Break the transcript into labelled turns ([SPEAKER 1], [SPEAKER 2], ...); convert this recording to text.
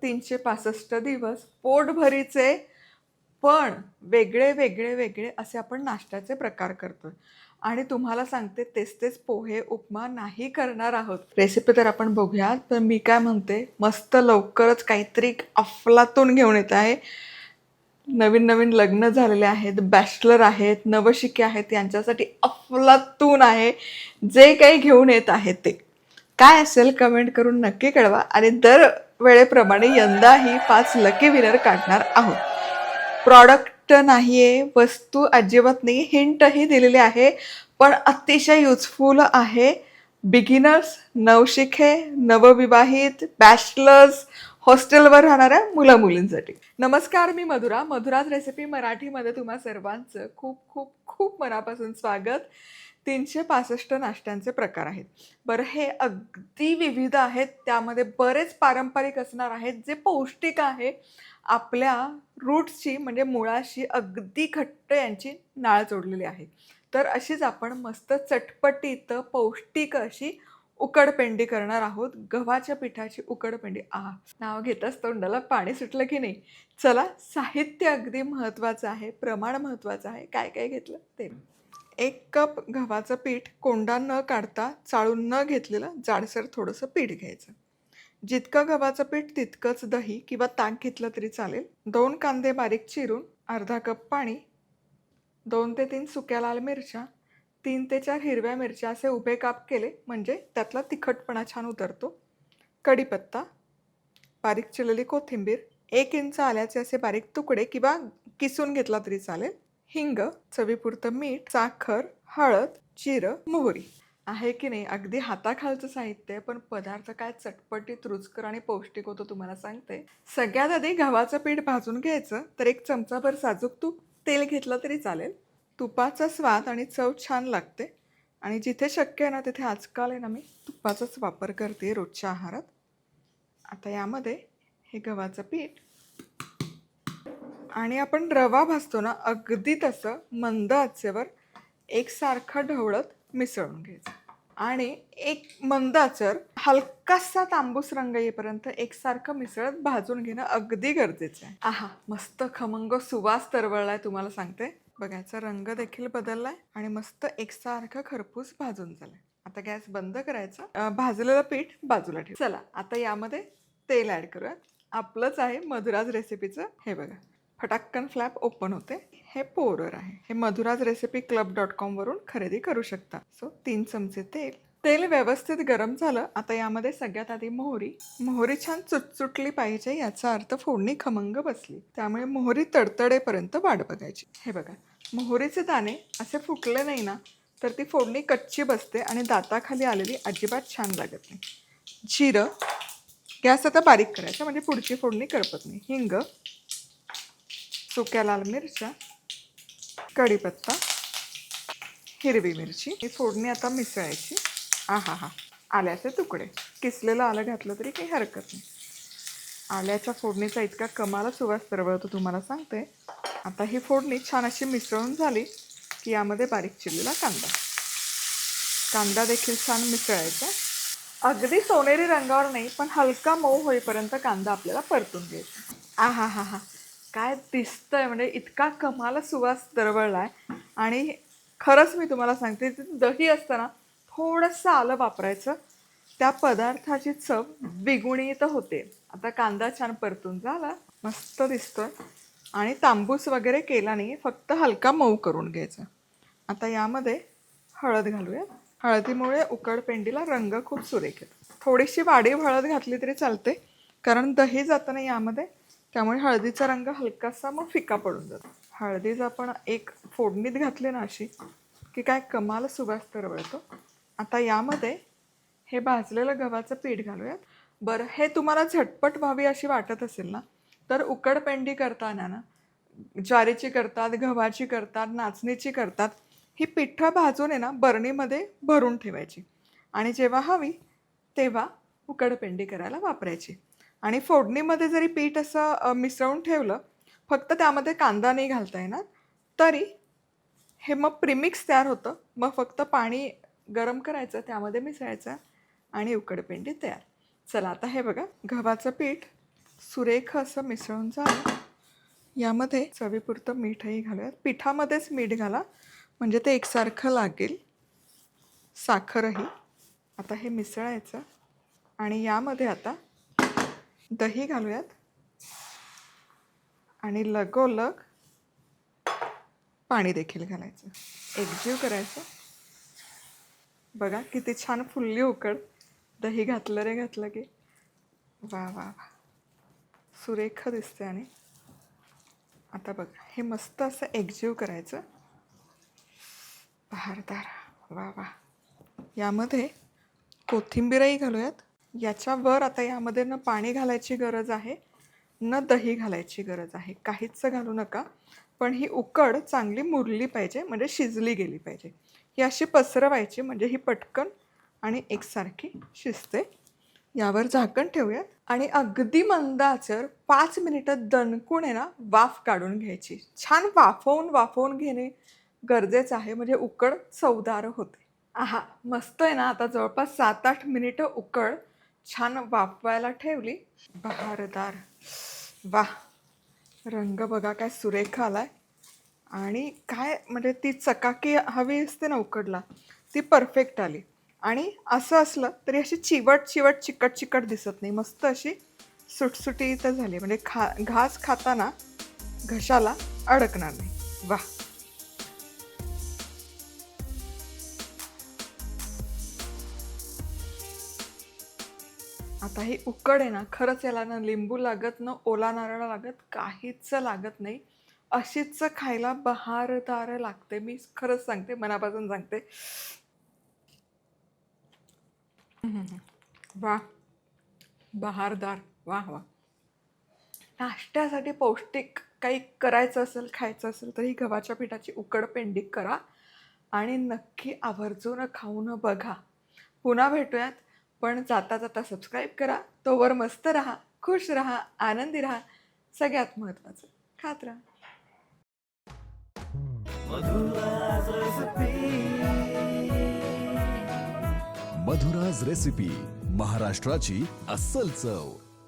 [SPEAKER 1] 365 दिवस पोटभरीचे पण वेगळे वेगळे वेगळे असे आपण नाश्त्याचे प्रकार करतोय आणि तुम्हाला सांगते तेच तेच पोहे उपमा नाही करणार आहोत. रेसिपी तर आपण बघूया. तर मी काय म्हणते, मस्त लवकरच काहीतरी अफलातून घेऊन येत आहे. नवीन नवीन लग्न झालेले आहेत, बॅचलर आहेत, नवशिके आहेत, यांच्यासाठी अफलातून आहे. जे काही घेऊन येत आहे ते काय असेल कमेंट करून नक्की कळवा आणि दर वेळेप्रमाणे यंदाही 5 लकी विनर काढणार आहोत. प्रॉडक्ट नाहीये, वस्तू अजिबात नाही, हिंटही दिलेली आहे, पण अतिशय युजफुल आहे. बिगिनर्स, नवशिखे, नवविवाहित, बॅचलर्स, हॉस्टेलवर राहणाऱ्या मुला मुलींसाठी. नमस्कार, मी मधुराज रेसिपी मराठीमध्ये तुम्हा सर्वांचं खूप खूप खूप मनापासून स्वागत. 365 नाश्त्यांचे प्रकार आहेत. बरं, हे अगदी विविध आहेत, त्यामध्ये बरेच पारंपरिक असणार आहेत, जे पौष्टिक आहे. आपल्या रूट्सची म्हणजे मुळाशी अगदी घट्ट यांची नाळ जोडलेली आहे. तर अशीच आपण मस्त चटपटीत पौष्टिक अशी उकडपेंडी करणार आहोत. गव्हाच्या पिठाची उकडपेंडी. नाव घेताच तोंडाला पाणी सुटलं की नाही. चला, साहित्य अगदी महत्त्वाचं आहे, प्रमाण महत्त्वाचं आहे. काय काय घेतलं ते. 1 कप गव्हाचं पीठ कोंडा न काढता चाळून न घेतलेलं जाडसर थोडंसं पीठ घ्यायचं. जितकं गव्हाचं पीठ तितकंच दही किंवा ताक घेतलं तरी चालेल. 2 कांदे बारीक चिरून, अर्धा कप पाणी, 2 ते 3 सुक्या लाल मिरच्या, 3 ते 4 हिरव्या मिरच्या असे उभे काप केले म्हणजे त्यातला तिखटपणा छान उतरतो. कढीपत्ता, बारीक चिरलेली कोथिंबीर, 1 इंच आल्याचे असे बारीक तुकडे किंवा किसून घेतला तरी चालेल. हिंग, चवीपुरतं मीठ, साखर, हळद, जिरं, मोहरी. आहे की नाही, अगदी हाताखालचं साहित्य, पण पदार्थ काय चटपटीत, रुचकर आणि पौष्टिक होतो तुम्हाला सांगते. सगळ्यात आधी गव्हाचं पीठ भाजून घ्यायचं. तर 1 चमचाभर साजूक तूप, तेल घेतलं तरी चालेल. तुपाचा स्वाद आणि चव छान लागते आणि जिथे शक्य आहे ना तिथे आजकाल आहे ना मी तुपाचाच वापर करते रोजच्या आहारात. आता यामध्ये हे गव्हाचं पीठ आणि आपण रवा भाजतो ना, अगदी तसं मंद आचेवर एकसारखं ढवळत मिसळून घ्यायचं आणि एक मंद आचेवर हलकासा तांबूस रंग येईपर्यंत एकसारखं मिसळत भाजून घेणं अगदी गरजेचं आहे. मस्त खमंग सुवास तरवळलाय तुम्हाला सांगते. बघायचा रंग देखील बदललाय आणि मस्त एकसारखं खरपूस भाजून झालंय. आता गॅस बंद करायचा. भाजलेलं पीठ बाजूला ठेव. चला, आता यामध्ये तेल ऍड करूयात. आपलंच आहे मधुराज रेसिपीचं. हे बघा, फटाक्कन फ्लॅप ओपन होते. हे पोरर आहे. हे madhurazrecipeclub.com वरून खरेदी करू शकता. 3 चमचे तेल. तेल व्यवस्थित गरम झालं. आता यामध्ये सगळ्यात आधी मोहरी छान चुटचुटली पाहिजे, याचा अर्थ फोडणी खमंग बसली. त्यामुळे मोहरी तडतडेपर्यंत वाट बघायची. हे बघा, मोहरीचे दाणे असे फुटले नाही ना तर ती फोडणी कच्ची बसते आणि दाताखाली आलेली अजिबात छान लागत नाही. जिरं, गॅस आता बारीक करायचा म्हणजे पुढची फोडणी करपत नाही. हिंग, सुक्या लाल मिरच्या, कढीपत्ता, हिरवी मिरची. ही फोडणी आता मिसळायची. आल्याचे तुकडे, किसलेलं आलं घातलं तरी काही हरकत नाही. आल्याच्या फोडणीचा इतका कमाल सुवास तरवळतो तुम्हाला सांगते. आता ही फोडणी छान अशी मिसळून झाली की यामध्ये बारीक चिरलेला कांदा देखील छान मिसळायचा. अगदी सोनेरी रंगावर नाही, पण हलका मऊ होईपर्यंत कांदा आपल्याला परतून घ्यायचा. काय दिसतंय, म्हणजे इतका कमाल सुवास दरवळलाय. आणि खरंच मी तुम्हाला सांगते, दही असताना थोडंसं आलं वापरायचं, त्या पदार्थाची चव द्विगुणित होते. आता कांदा छान परतून झाला, मस्त दिसतोय आणि तांबूस वगैरे केला नाही, फक्त हलका मऊ करून घ्यायचा. आता यामध्ये हळद घालूया. हळदीमुळे उकडपेंडीला रंग खूप सुरेख येतो. थोडीशी वाढीव हळद घातली तरी चालते, कारण दही जातं ना यामध्ये, त्यामुळे हळदीचा रंग हलकासा मग फिका पडून जातो. हळदी आपण एक फोडणीत घातली ना अशी की काय कमाल सुवास तरवळतो. आता यामध्ये हे भाजलेलं गव्हाचं पीठ घालूयात. बरं, हे तुम्हाला झटपट व्हावी अशी वाटत असेल ना तर उकडपेंडी करताना ना ज्वारीची करतात, गव्हाची करतात, नाचणीची करतात. ही पिठं भाजून आहे ना बरणीमध्ये भरून ठेवायची आणि जेव्हा हवी तेव्हा उकडपेंडी करायला वापरायची. आणि फोडणीमध्ये जरी पीठ असं मिसळून ठेवलं, फक्त त्यामध्ये कांदा नाही घालता येणार, तरी हे मग प्रीमिक्स तयार होतं. मग फक्त पाणी गरम करायचं, त्यामध्ये मिसळायचं आणि उकडपेंडी तयार. चला, आता हे बघा, गव्हाचं पीठ सुरेख असं मिसळून झालं. यामध्ये चवीपुरतं मीठही घालूयात. पिठामध्येच मीठ घाला म्हणजे ते एकसारखं लागेल. साखरही. आता हे मिसळायचं आणि यामध्ये आता दही घालूयात आणि लगोलग पाणी देखील घालायचं. एकजीव करायचं. बघा किती छान फुलली उकड. दही घातलं रे घातलं की वा वा वा, सुरेख दिसते. आणि आता बघा हे मस्त असं एकजीव करायचं. बहारदार. वा वा. यामध्ये कोथिंबीरही घालूयात. याच्यावर आता यामध्ये न पाणी घालायची गरज आहे न दही घालायची गरज आहे. काहीच घालू नका. पण ही उकड चांगली मुरली पाहिजे म्हणजे शिजली गेली पाहिजे. ही अशी पसरवायची म्हणजे ही पटकन आणि एकसारखी शिजते. यावर झाकण ठेवूयात आणि अगदी मंद आचेवर 5 मिनिटं दणकून आहे ना वाफ काढून घ्यायची. छान वाफवून घेणे गरजेचं आहे म्हणजे उकड चवदार होते. आहा मस्त आहे ना. आता जवळपास 7-8 मिनिटं उकड छान वाफवायला ठेवली. बहारदार. वा, रंग बघा काय सुरेख आलाय. आणि काय म्हणजे ती चकाकी हवी असते ना उकडला, ती परफेक्ट आली. आणि असं असलं तरी अशी चिवट चिकट दिसत नाही. मस्त अशी सुटसुटीत झाली म्हणजे घास खाताना घशाला अडकणार नाही. वा. आता ही उकड आहे ना, खरंच याला ना लिंबू लागत न ओला नारळ लागत, काहीच लागत नाही. अशीच खायला बहारदार लागते. मी खरंच सांगते, मनापासून सांगते. वा, बहारदार. वा वा. नाश्त्यासाठी पौष्टिक काही करायचं असेल, खायचं असेल तर ही गव्हाच्या पिठाची उकड पेंडी करा आणि नक्की आवर्जून खाऊन बघा. पुन्हा भेटूयात. पण जाता जाता सबस्क्राईब करा. तोवर मस्त राहा, खुश राहा, आनंदी राहा. सगळ्यात महत्त्वाचं खात राहा.
[SPEAKER 2] मधुराज रेसिपी, महाराष्ट्राची अस्सल चव.